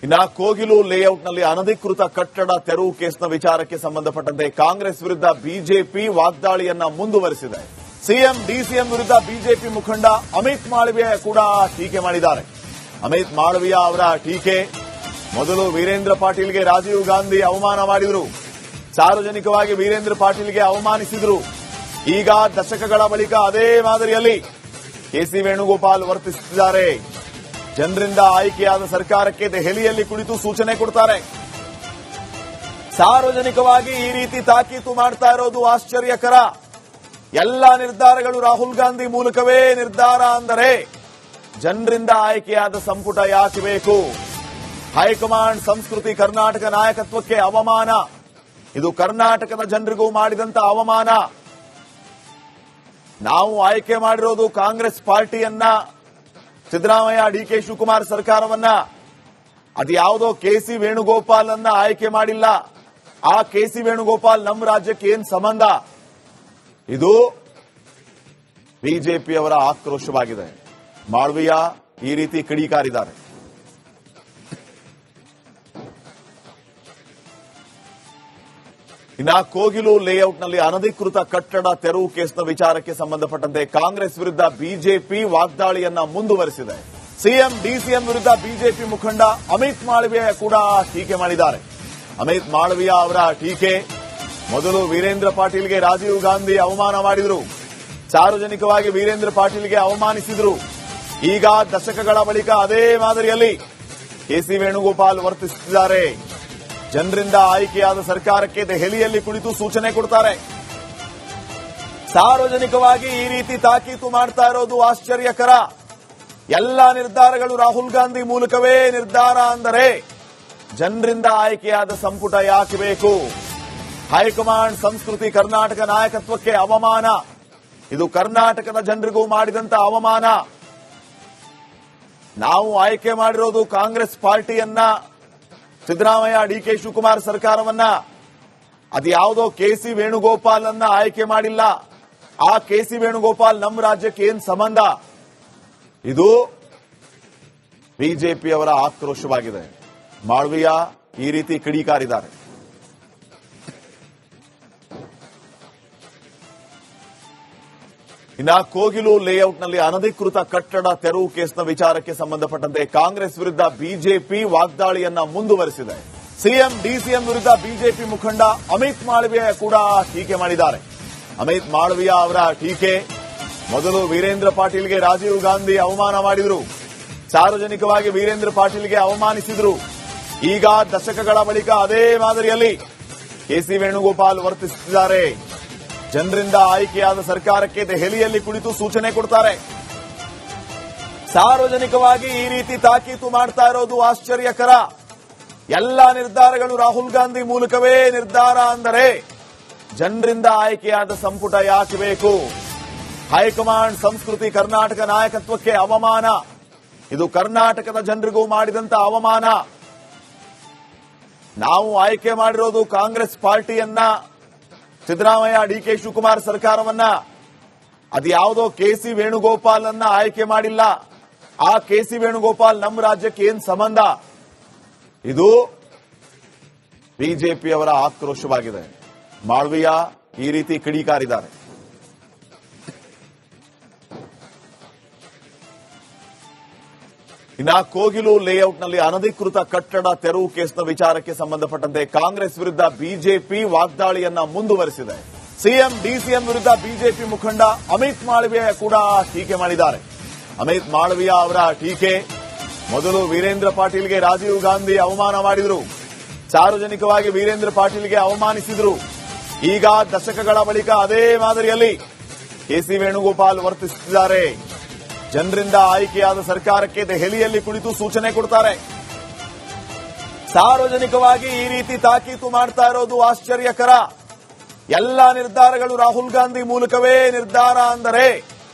ಇನ್ನ ಕೋಗಿಲು ಲೇಔಟ್ನಲ್ಲಿ ಅನಧಿಕೃತ ಕಟ್ಟಡ ತೆರವು ಕೇಸ್ನ ವಿಚಾರಕ್ಕೆ ಸಂಬಂಧಪಟ್ಟಂತೆ ಕಾಂಗ್ರೆಸ್ ವಿರುದ್ಧ ಬಿಜೆಪಿ ವಾಗ್ದಾಳಿಯನ್ನ ಮುಂದುವರೆಸಿದೆ. ಸಿಎಂ ಡಿಸಿಎಂ ವಿರುದ್ಧ ಬಿಜೆಪಿ ಮುಖಂಡ ಅಮಿತ್ ಮಾಳವಿಯಾ ಕೂಡ ಟೀಕೆ ಮಾಡಿದ್ದಾರೆ. ಅಮಿತ್ ಮಾಳವಿಯಾ ಅವರ ಟೀಕೆ, ಮೊದಲು ವೀರೇಂದ್ರ ಪಾಟೀಲ್ಗೆ ರಾಜೀವ್ ಗಾಂಧಿ ಅವಮಾನ ಮಾಡಿದ್ರು, ಸಾರ್ವಜನಿಕವಾಗಿ ವೀರೇಂದ್ರ ಪಾಟೀಲ್ಗೆ ಅವಮಾನಿಸಿದ್ರು. ಈಗ ದಶಕಗಳ ಬಳಿಕ ಅದೇ ಮಾದರಿಯಲ್ಲಿ ಕೆಸಿ ವೇಣುಗೋಪಾಲ್ ವರ್ತಿಸುತ್ತಿದ್ದಾರೆ. ಜನರಿಂದ ಆಯ್ಕೆಯಾದ ಸರ್ಕಾರಕ್ಕೆ ದೆಹಲಿಯಲ್ಲಿ ಕುಳಿತು ಸೂಚನೆ ಕೊಡ್ತಾರೆ. ಸಾರ್ವಜನಿಕವಾಗಿ ಈ ರೀತಿ ತಾಕೀತು ಮಾಡ್ತಾ ಇರೋದು ಆಶ್ಚರ್ಯಕರ. ಎಲ್ಲ ನಿರ್ಧಾರಗಳು ರಾಹುಲ್ ಗಾಂಧಿ ಮೂಲಕವೇ ನಿರ್ಧಾರ ಅಂದರೆ ಜನರಿಂದ ಆಯ್ಕೆಯಾದ ಸಂಪುಟ ಯಾಕೆ ಬೇಕು? ಹೈಕಮಾಂಡ್ ಸಂಸ್ಕೃತಿ ಕರ್ನಾಟಕ ನಾಯಕತ್ವಕ್ಕೆ ಅವಮಾನ. ಇದು ಕರ್ನಾಟಕದ ಜನರಿಗೂ ಮಾಡಿದಂತ ಅವಮಾನ. ನಾವು ಆಯ್ಕೆ ಮಾಡಿರೋದು ಕಾಂಗ್ರೆಸ್ ಪಾರ್ಟಿಯನ್ನ, ಸಿದ್ದರಾಮಯ್ಯ ಡಿಕೆ ಶಿವಕುಮಾರ್ ಸರ್ಕಾರವನ್ನ. ಅದು ಯಾವುದೋ ಕೆಸಿ ವೇಣುಗೋಪಾಲ್ ಅನ್ನ ಆಯ್ಕೆ ಮಾಡಿಲ್ಲ. ಆ ಕೆಸಿ ವೇಣುಗೋಪಾಲ್ ನಮ್ಮ ರಾಜ್ಯಕ್ಕೆ ಏನ್ ಸಂಬಂಧ? ಇದು ಬಿಜೆಪಿಯವರ ಆಕ್ರೋಶವಾಗಿದೆ. ಮಾಳವಿಯಾ ಈ ರೀತಿ ಕಿಡಿಕಾರಿದ್ದಾರೆ. ಇನ್ನ ಕೋಗಿಲು ಲೇಔಟ್ನಲ್ಲಿ ಅನಧಿಕೃತ ಕಟ್ಟಡ ತೆರವು ಕೇಸ್ನ ವಿಚಾರಕ್ಕೆ ಸಂಬಂಧಪಟ್ಟಂತೆ ಕಾಂಗ್ರೆಸ್ ವಿರುದ್ಧ ಬಿಜೆಪಿ ವಾಗ್ದಾಳಿಯನ್ನ ಮುಂದುವರೆಸಿದೆ. ಸಿಎಂ ಡಿಸಿಎಂ ವಿರುದ್ಧ ಬಿಜೆಪಿ ಮುಖಂಡ ಅಮಿತ್ ಮಾಳವಿಯಾ ಕೂಡ ಟೀಕೆ ಮಾಡಿದ್ದಾರೆ. ಅಮಿತ್ ಮಾಳವಿಯಾ ಅವರ ಟೀಕೆ, ಮೊದಲು ವೀರೇಂದ್ರ ಪಾಟೀಲ್ಗೆ ರಾಜೀವ್ ಗಾಂಧಿ ಅವಮಾನ ಮಾಡಿದ್ರು, ಸಾರ್ವಜನಿಕವಾಗಿ ವೀರೇಂದ್ರ ಪಾಟೀಲ್ಗೆ ಅವಮಾನಿಸಿದ್ರು. ಈಗ ದಶಕಗಳ ಬಳಿಕ ಅದೇ ಮಾದರಿಯಲ್ಲಿ ಕೆಸಿ ವೇಣುಗೋಪಾಲ್ ವರ್ತಿಸುತ್ತಿದ್ದಾರೆ. ಜನರಿಂದ ಆಯ್ಕೆಯಾದ ಸರ್ಕಾರಕ್ಕೆ ದೆಹಲಿಯಲ್ಲಿ ಕುಳಿತು ಸೂಚನೆ ಕೊಡ್ತಾರೆ. ಸಾರ್ವಜನಿಕವಾಗಿ ಈ ರೀತಿ ತಾಕೀತು ಮಾಡ್ತಾ ಇರೋದು ಆಶ್ಚರ್ಯಕರ. ಎಲ್ಲ ನಿರ್ಧಾರಗಳು ರಾಹುಲ್ ಗಾಂಧಿ ಮೂಲಕವೇ ನಿರ್ಧಾರ ಅಂದರೆ ಜನರಿಂದ ಆಯ್ಕೆಯಾದ ಸಂಪುಟ ಯಾಕೆ ಬೇಕು? ಹೈಕಮಾಂಡ್ ಸಂಸ್ಕೃತಿ ಕರ್ನಾಟಕ ನಾಯಕತ್ವಕ್ಕೆ ಅವಮಾನ. ಇದು ಕರ್ನಾಟಕದ ಜನರಿಗೂ ಮಾಡಿದಂತ ಅವಮಾನ. ನಾವು ಆಯ್ಕೆ ಮಾಡಿರೋದು ಕಾಂಗ್ರೆಸ್ ಪಾರ್ಟಿಯನ್ನ, ಸಿದ್ದರಾಮಯ್ಯ ಡಿಕೆ ಶಿವಕುಮಾರ್ ಸರ್ಕಾರವನ್ನ. ಅದು ಯಾವುದೋ ಕೆಸಿ ವೇಣುಗೋಪಾಲ್ ಅನ್ನ ಆಯ್ಕೆ ಮಾಡಿಲ್ಲ. ಆ ಕೆಸಿ ವೇಣುಗೋಪಾಲ್ ನಮ್ಮ ರಾಜ್ಯಕ್ಕೆ ಏನ್ ಸಂಬಂಧ? ಇದು ಬಿಜೆಪಿಯವರ ಆಕ್ರೋಶವಾಗಿದೆ. ಮಾಳವಿಯಾ ಈ ರೀತಿ ಕಿಡಿಕಾರಿದ್ದಾರೆ. ಇನ್ನ ಕೋಗಿಲು ಲೇಔಟ್ನಲ್ಲಿ ಅನಧಿಕೃತ ಕಟ್ಟಡ ತೆರವು ಕೇಸ್ನ ವಿಚಾರಕ್ಕೆ ಸಂಬಂಧಪಟ್ಟಂತೆ ಕಾಂಗ್ರೆಸ್ ವಿರುದ್ಧ ಬಿಜೆಪಿ ವಾಗ್ದಾಳಿಯನ್ನ ಮುಂದುವರೆಸಿದೆ. ಸಿಎಂ ಡಿಸಿಎಂ ವಿರುದ್ಧ ಬಿಜೆಪಿ ಮುಖಂಡ ಅಮಿತ್ ಮಾಳವಿಯಾ ಕೂಡ ಟೀಕೆ ಮಾಡಿದ್ದಾರೆ. ಅಮಿತ್ ಮಾಳವಿಯಾ ಅವರ ಟೀಕೆ, ಮೊದಲು ವೀರೇಂದ್ರ ಪಾಟೀಲ್ಗೆ ರಾಜೀವ್ ಗಾಂಧಿ ಅವಮಾನ ಮಾಡಿದ್ರು, ಸಾರ್ವಜನಿಕವಾಗಿ ವೀರೇಂದ್ರ ಪಾಟೀಲ್ಗೆ ಅವಮಾನಿಸಿದ್ರು. ಈಗ ದಶಕಗಳ ಬಳಿಕ ಅದೇ ಮಾದರಿಯಲ್ಲಿ ಕೆಸಿ ವೇಣುಗೋಪಾಲ್ ವರ್ತಿಸುತ್ತಿದ್ದಾರೆ. ಜನರಿಂದ ಆಯ್ಕೆಯಾದ ಸರ್ಕಾರಕ್ಕೆ ದೆಹಲಿಯಲ್ಲಿ ಕುಳಿತು ಸೂಚನೆ ಕೊಡ್ತಾರೆ. ಸಾರ್ವಜನಿಕವಾಗಿ ಈ ರೀತಿ ತಾಕೀತು ಮಾಡ್ತಾ ಇರೋದು ಆಶ್ಚರ್ಯಕರ. ಎಲ್ಲ ನಿರ್ಧಾರಗಳು ರಾಹುಲ್ ಗಾಂಧಿ ಮೂಲಕವೇ ನಿರ್ಧಾರ ಅಂದರೆ ಜನರಿಂದ ಆಯ್ಕೆಯಾದ ಸಂಪುಟ ಯಾಕೆ ಬೇಕು? ಹೈಕಮಾಂಡ್ ಸಂಸ್ಕೃತಿ ಕರ್ನಾಟಕ ನಾಯಕತ್ವಕ್ಕೆ ಅವಮಾನ. ಇದು ಕರ್ನಾಟಕದ ಜನರಿಗೂ ಮಾಡಿದಂತ ಅವಮಾನ. ನಾವು ಆಯ್ಕೆ ಮಾಡಿರೋದು ಕಾಂಗ್ರೆಸ್ ಪಾರ್ಟಿಯನ್ನ, ಸಿದ್ದರಾಮಯ್ಯ ಡಿಕೆ ಶಿವಕುಮಾರ್ ಸರ್ಕಾರವನ್ನ. ಅದು ಯಾವುದೋ ಕೆಸಿ ವೇಣುಗೋಪಾಲ್ ಅನ್ನ ಆಯ್ಕೆ ಮಾಡಿಲ್ಲ. ಆ ಕೆಸಿ ವೇಣುಗೋಪಾಲ್ ನಮ್ಮ ರಾಜ್ಯಕ್ಕೆ ಏನ್ ಸಂಬಂಧ? ಇದು ಬಿಜೆಪಿಯವರ ಆಕ್ರೋಶವಾಗಿದೆ. ಮಾಳವಿಯಾ ಈ ರೀತಿ ಕಿಡಿಕಾರಿದ್ದಾರೆ. ಇನ್ನ ಕೋಗಿಲು ಲೇಔಟ್ನಲ್ಲಿ ಅನಧಿಕೃತ ಕಟ್ಟಡ ತೆರವು ಕೇಸ್ನ ವಿಚಾರಕ್ಕೆ ಸಂಬಂಧಪಟ್ಟಂತೆ ಕಾಂಗ್ರೆಸ್ ವಿರುದ್ಧ ಬಿಜೆಪಿ ವಾಗ್ದಾಳಿಯನ್ನ ಮುಂದುವರೆಸಿದೆ. ಸಿಎಂ ಡಿಸಿಎಂ ವಿರುದ್ಧ ಬಿಜೆಪಿ ಮುಖಂಡ ಅಮಿತ್ ಮಾಳವಿಯಾ ಕೂಡ ಟೀಕೆ ಮಾಡಿದ್ದಾರೆ. ಅಮಿತ್ ಮಾಳವಿಯಾ ಅವರ ಟೀಕೆ, ಮೊದಲು ವೀರೇಂದ್ರ ಪಾಟೀಲ್ಗೆ ರಾಜೀವ್ ಗಾಂಧಿ ಅವಮಾನ ಮಾಡಿದ್ರು, ಸಾರ್ವಜನಿಕವಾಗಿ ವೀರೇಂದ್ರ ಪಾಟೀಲ್ಗೆ ಅವಮಾನಿಸಿದ್ರು. ಈಗ ದಶಕಗಳ ಬಳಿಕ ಅದೇ ಮಾದರಿಯಲ್ಲಿ ಕೆಸಿ ವೇಣುಗೋಪಾಲ್ ವರ್ತಿಸುತ್ತಿದ್ದಾರೆ. ಜನರಿಂದ ಆಯ್ಕೆಯಾದ ಸರ್ಕಾರಕ್ಕೆ ದೆಹಲಿಯಲ್ಲಿ ಕುಳಿತು ಸೂಚನೆ ಕೊಡ್ತಾರೆ. ಸಾರ್ವಜನಿಕವಾಗಿ ಈ ರೀತಿ ತಾಕೀತು ಮಾಡ್ತಾ ಇರೋದು ಆಶ್ಚರ್ಯಕರ. ಎಲ್ಲ ನಿರ್ಧಾರಗಳು ರಾಹುಲ್ ಗಾಂಧಿ ಮೂಲಕವೇ ನಿರ್ಧಾರ ಅಂದರೆ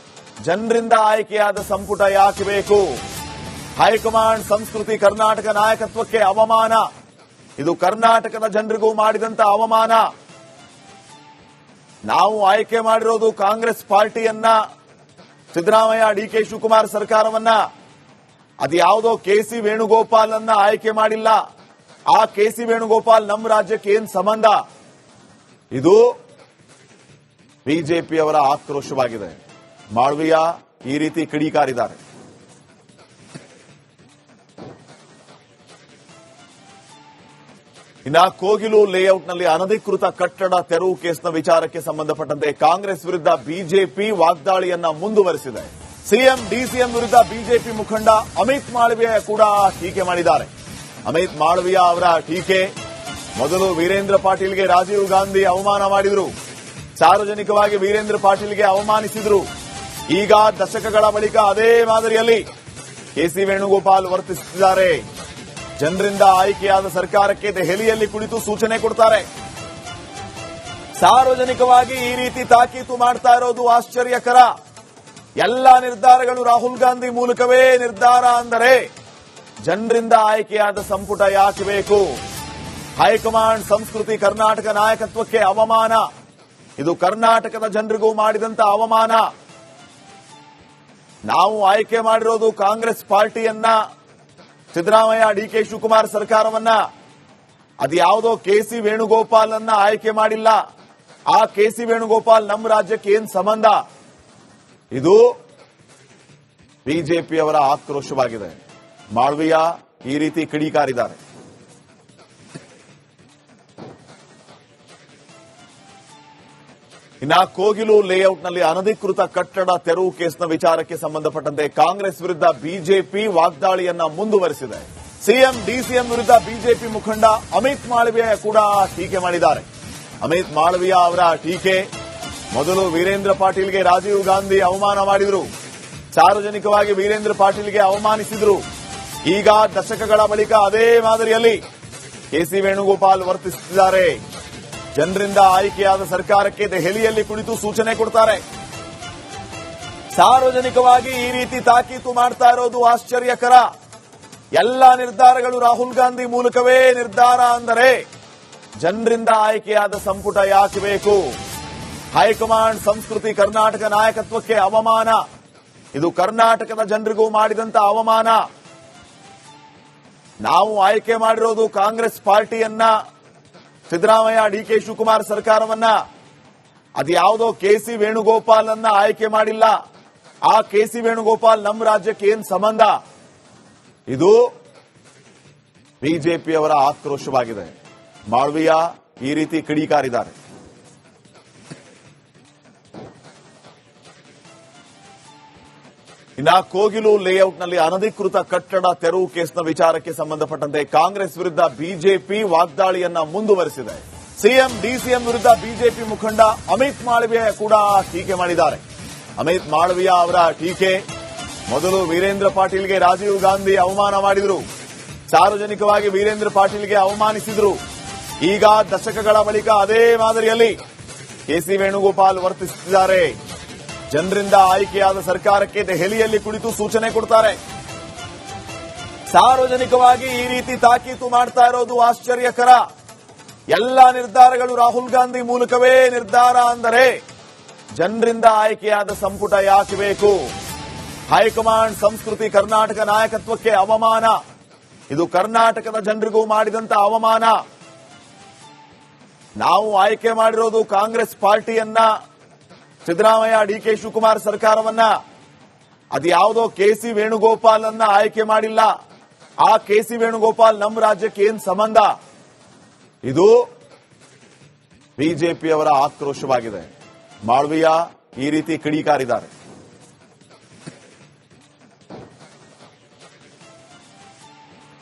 ಜನರಿಂದ ಆಯ್ಕೆಯಾದ ಸಂಪುಟ ಯಾಕೆ ಬೇಕು? ಹೈಕಮಾಂಡ್ ಸಂಸ್ಕೃತಿ ಕರ್ನಾಟಕ ನಾಯಕತ್ವಕ್ಕೆ ಅವಮಾನ. ಇದು ಕರ್ನಾಟಕದ ಜನರಿಗೂ ಮಾಡಿದಂತ ಅವಮಾನ. ನಾವು ಆಯ್ಕೆ ಮಾಡಿರೋದು ಕಾಂಗ್ರೆಸ್ ಪಾರ್ಟಿಯನ್ನ, ಸಿದ್ದರಾಮಯ್ಯ ಡಿಕೆ ಶಿವಕುಮಾರ್ ಸರ್ಕಾರವನ್ನ. ಅದ್ಯಾವುದೋ ಕೆ.ಸಿ. ವೇಣುಗೋಪಾಲ್ ಅನ್ನ ಆಯ್ಕೆ ಮಾಡಿಲ್ಲ. ಆ ಕೆ.ಸಿ. ವೇಣುಗೋಪಾಲ್ ನಮ್ಮ ರಾಜ್ಯಕ್ಕೆ ಏನ್ ಸಂಬಂಧ? ಇದು ಬಿಜೆಪಿಯವರ ಆಕ್ರೋಶವಾಗಿದೆ. ಮಾಳವಿಯ ಈ ರೀತಿ ಕಿಡಿಕಾರಿದ್ದಾರೆ. ಇನ್ನ ಕೋಗಿಲು ಲೇಔಟ್ನಲ್ಲಿ ಅನಧಿಕೃತ ಕಟ್ಟಡ ತೆರವು ಕೇಸ್ನ ವಿಚಾರಕ್ಕೆ ಸಂಬಂಧಪಟ್ಟಂತೆ ಕಾಂಗ್ರೆಸ್ ವಿರುದ್ಧ ಬಿಜೆಪಿ ವಾಗ್ದಾಳಿಯನ್ನ ಮುಂದುವರೆಸಿದೆ. ಸಿಎಂ ಡಿಸಿಎಂ ವಿರುದ್ಧ ಬಿಜೆಪಿ ಮುಖಂಡ ಅಮಿತ್ ಮಾಳವಿಯ ಕೂಡ ಟೀಕೆ ಮಾಡಿದ್ದಾರೆ. ಅಮಿತ್ ಮಾಳವಿಯ ಅವರ ಟೀಕೆ, ಮೊದಲು ವೀರೇಂದ್ರ ಪಾಟೀಲ್ಗೆ ರಾಜೀವ್ ಗಾಂಧಿ ಅವಮಾನ ಮಾಡಿದ್ರು, ಸಾರ್ವಜನಿಕವಾಗಿ ವೀರೇಂದ್ರ ಪಾಟೀಲ್ಗೆ ಅವಮಾನಿಸಿದ್ರು. ಈಗ ದಶಕಗಳ ಬಳಿಕ ಅದೇ ಮಾದರಿಯಲ್ಲಿ ಕೆ.ಸಿ. ವೇಣುಗೋಪಾಲ್ ವರ್ತಿಸುತ್ತಿದ್ದಾರೆ. ಜನರಿಂದ ಆಯ್ಕೆಯಾದ ಸರ್ಕಾರಕ್ಕೆ ದೆಹಲಿಯಲ್ಲಿ ಕುಳಿತು ಸೂಚನೆ ಕೊಡ್ತಾರೆ. ಸಾರ್ವಜನಿಕವಾಗಿ ಈ ರೀತಿ ತಾಕೀತು ಮಾಡ್ತಾ ಇರೋದು ಆಶ್ಚರ್ಯಕರ. ಎಲ್ಲ ನಿರ್ಧಾರಗಳು ರಾಹುಲ್ ಗಾಂಧಿ ಮೂಲಕವೇ ನಿರ್ಧಾರ ಅಂದರೆ ಜನರಿಂದ ಆಯ್ಕೆಯಾದ ಸಂಪುಟ ಯಾಕೆ ಬೇಕು? ಹೈಕಮಾಂಡ್ ಸಂಸ್ಕೃತಿ ಕರ್ನಾಟಕ ನಾಯಕತ್ವಕ್ಕೆ ಅವಮಾನ. ಇದು ಕರ್ನಾಟಕದ ಜನರಿಗೂ ಮಾಡಿದಂತ ಅವಮಾನ. ನಾವು ಆಯ್ಕೆ ಮಾಡಿರೋದು ಕಾಂಗ್ರೆಸ್ ಪಾರ್ಟಿಯನ್ನ, ಸಿದ್ದರಾಮಯ್ಯ ಡಿಕೆ ಶಿವಕುಮಾರ್ ಸರ್ಕಾರವನ್ನ. ಅದ್ಯಾವುದೋ ಕೆ.ಸಿ. ವೇಣುಗೋಪಾಲ್ ಅನ್ನ ಆಯ್ಕೆ ಮಾಡಿಲ್ಲ. ಆ ಕೆ.ಸಿ. ವೇಣುಗೋಪಾಲ್ ನಮ್ಮ ರಾಜ್ಯಕ್ಕೆ ಏನ್ ಸಂಬಂಧ? ಇದು ಬಿಜೆಪಿಯವರ ಆಕ್ರೋಶವಾಗಿದೆ. ಮಾಳವಿಯ ಈ ರೀತಿ ಕಿಡಿಕಾರಿದ್ದಾರೆ. ಇನ್ನ ಕೋಗಿಲು ಲೇಔಟ್ನಲ್ಲಿ ಅನಧಿಕೃತ ಕಟ್ಟಡ ತೆರವು ಕೇಸ್ನ ವಿಚಾರಕ್ಕೆ ಸಂಬಂಧಪಟ್ಟಂತೆ ಕಾಂಗ್ರೆಸ್ ವಿರುದ್ಧ ಬಿಜೆಪಿ ವಾಗ್ದಾಳಿಯನ್ನ ಮುಂದುವರೆಸಿದೆ. ಸಿಎಂ ಡಿಸಿಎಂ ವಿರುದ್ಧ ಬಿಜೆಪಿ ಮುಖಂಡ ಅಮಿತ್ ಮಾಳವಿಯ ಕೂಡ ಟೀಕೆ ಮಾಡಿದ್ದಾರೆ. ಅಮಿತ್ ಮಾಳವಿಯ ಅವರ ಟೀಕೆ, ಮೊದಲು ವೀರೇಂದ್ರ ಪಾಟೀಲ್ಗೆ ರಾಜೀವ್ ಗಾಂಧಿ ಅವಮಾನ ಮಾಡಿದ್ರು, ಸಾರ್ವಜನಿಕವಾಗಿ ವೀರೇಂದ್ರ ಪಾಟೀಲ್ಗೆ ಅವಮಾನಿಸಿದ್ರು. ಈಗ ದಶಕಗಳ ಬಳಿಕ ಅದೇ ಮಾದರಿಯಲ್ಲಿ ಕೆ.ಸಿ. ವೇಣುಗೋಪಾಲ್ ವರ್ತಿಸುತ್ತಿದ್ದಾರೆ. ಜನರಿಂದ ಆಯ್ಕೆಯಾದ ಸರ್ಕಾರಕ್ಕೆ ದೆಹಲಿಯಲ್ಲಿ ಕುಳಿತು ಸೂಚನೆ ಕೊಡ್ತಾರೆ. ಸಾರ್ವಜನಿಕವಾಗಿ ಈ ರೀತಿ ತಾಕೀತು ಮಾಡ್ತಾ ಇರೋದು ಆಶ್ಚರ್ಯಕರ. ಎಲ್ಲ ನಿರ್ಧಾರಗಳು ರಾಹುಲ್ ಗಾಂಧಿ ಮೂಲಕವೇ ನಿರ್ಧಾರ ಅಂದರೆ ಜನರಿಂದ ಆಯ್ಕೆಯಾದ ಸಂಪುಟ ಯಾಕೆ ಬೇಕು? ಹೈಕಮಾಂಡ್ ಸಂಸ್ಕೃತಿ ಕರ್ನಾಟಕ ನಾಯಕತ್ವಕ್ಕೆ ಅವಮಾನ. ಇದು ಕರ್ನಾಟಕದ ಜನರಿಗೂ ಮಾಡಿದಂತ ಅವಮಾನ. ನಾವು ಆಯ್ಕೆ ಮಾಡಿರೋದು ಕಾಂಗ್ರೆಸ್ ಪಾರ್ಟಿಯನ್ನ, ಸಿದ್ದರಾಮಯ್ಯ ಡಿಕೆ ಶಿವಕುಮಾರ್ ಸರ್ಕಾರವನ್ನ. ಅದ್ಯಾವುದೋ ಕೆ.ಸಿ. ವೇಣುಗೋಪಾಲ್ ಅನ್ನ ಆಯ್ಕೆ ಮಾಡಿಲ್ಲ. ಆ ಕೆ.ಸಿ. ವೇಣುಗೋಪಾಲ್ ನಮ್ಮ ರಾಜ್ಯಕ್ಕೆ ಏನ್ ಸಂಬಂಧ? ಇದು ಬಿಜೆಪಿಯವರ ಆಕ್ರೋಶವಾಗಿದೆ. ಮಾಳವಿಯ ಈ ರೀತಿ ಕಿಡಿಕಾರಿದ್ದಾರೆ. ಇನ್ನ ಕೋಗಿಲು ಲೇಔಟ್ನಲ್ಲಿ ಅನಧಿಕೃತ ಕಟ್ಟಡ ತೆರವು ಕೇಸ್ನ ವಿಚಾರಕ್ಕೆ ಸಂಬಂಧಪಟ್ಟಂತೆ ಕಾಂಗ್ರೆಸ್ ವಿರುದ್ಧ ಬಿಜೆಪಿ ವಾಗ್ದಾಳಿಯನ್ನ ಮುಂದುವರೆಸಿದೆ. ಸಿಎಂ ಡಿಸಿಎಂ ವಿರುದ್ಧ ಬಿಜೆಪಿ ಮುಖಂಡ ಅಮಿತ್ ಮಾಳವಿಯ ಕೂಡ ಟೀಕೆ ಮಾಡಿದ್ದಾರೆ. ಅಮಿತ್ ಮಾಳವಿಯ ಅವರ ಟೀಕೆ, ಮೊದಲು ವೀರೇಂದ್ರ ಪಾಟೀಲ್ಗೆ ರಾಜೀವ್ ಗಾಂಧಿ ಅವಮಾನ ಮಾಡಿದ್ರು, ಸಾರ್ವಜನಿಕವಾಗಿ ವೀರೇಂದ್ರ ಪಾಟೀಲ್ಗೆ ಅವಮಾನಿಸಿದ್ರು. ಈಗ ದಶಕಗಳ ಬಳಿಕ ಅದೇ ಮಾದರಿಯಲ್ಲಿ ಕೆ.ಸಿ. ವೇಣುಗೋಪಾಲ್ ವರ್ತಿಸುತ್ತಿದ್ದಾರೆ. ಜನರಿಂದ ಆಯ್ಕೆಯಾದ ಸರ್ಕಾರಕ್ಕೆ ದೆಹಲಿಯಲ್ಲಿ ಕುಳಿತು ಸೂಚನೆ ಕೊಡ್ತಾರೆ. ಸಾರ್ವಜನಿಕವಾಗಿ ಈ ರೀತಿ ತಾಕೀತು ಮಾಡ್ತಾ ಇರೋದು ಆಶ್ಚರ್ಯಕರ. ಎಲ್ಲ ನಿರ್ಧಾರಗಳು ರಾಹುಲ್ ಗಾಂಧಿ ಮೂಲಕವೇ ನಿರ್ಧಾರ ಅಂದರೆ ಜನರಿಂದ ಆಯ್ಕೆಯಾದ ಸಂಪುಟ ಯಾಕೆ ಬೇಕು? ಹೈಕಮಾಂಡ್ ಸಂಸ್ಕೃತಿ ಕರ್ನಾಟಕ ನಾಯಕತ್ವಕ್ಕೆ ಅವಮಾನ. ಇದು ಕರ್ನಾಟಕದ ಜನರಿಗೂ ಮಾಡಿದಂತ ಅವಮಾನ. ನಾವು ಆಯ್ಕೆ ಮಾಡಿರೋದು ಕಾಂಗ್ರೆಸ್ ಪಾರ್ಟಿಯನ್ನ, ಸಿದ್ದರಾಮಯ್ಯ ಡಿಕೆ ಶಿವಕುಮಾರ್ ಸರ್ಕಾರವನ್ನ. ಅದ್ಯಾವುದೋ ಕೆ.ಸಿ. ವೇಣುಗೋಪಾಲ್ ಅನ್ನ ಆಯ್ಕೆ ಮಾಡಿಲ್ಲ. ಆ ಕೆ.ಸಿ. ವೇಣುಗೋಪಾಲ್ ನಮ್ಮ ರಾಜ್ಯಕ್ಕೆ ಏನ್ ಸಂಬಂಧ? ಇದು ಬಿಜೆಪಿಯವರ ಆಕ್ರೋಶವಾಗಿದೆ. ಮಾಳವಿಯ ಈ ರೀತಿ ಕಿಡಿಕಾರಿದ್ದಾರೆ.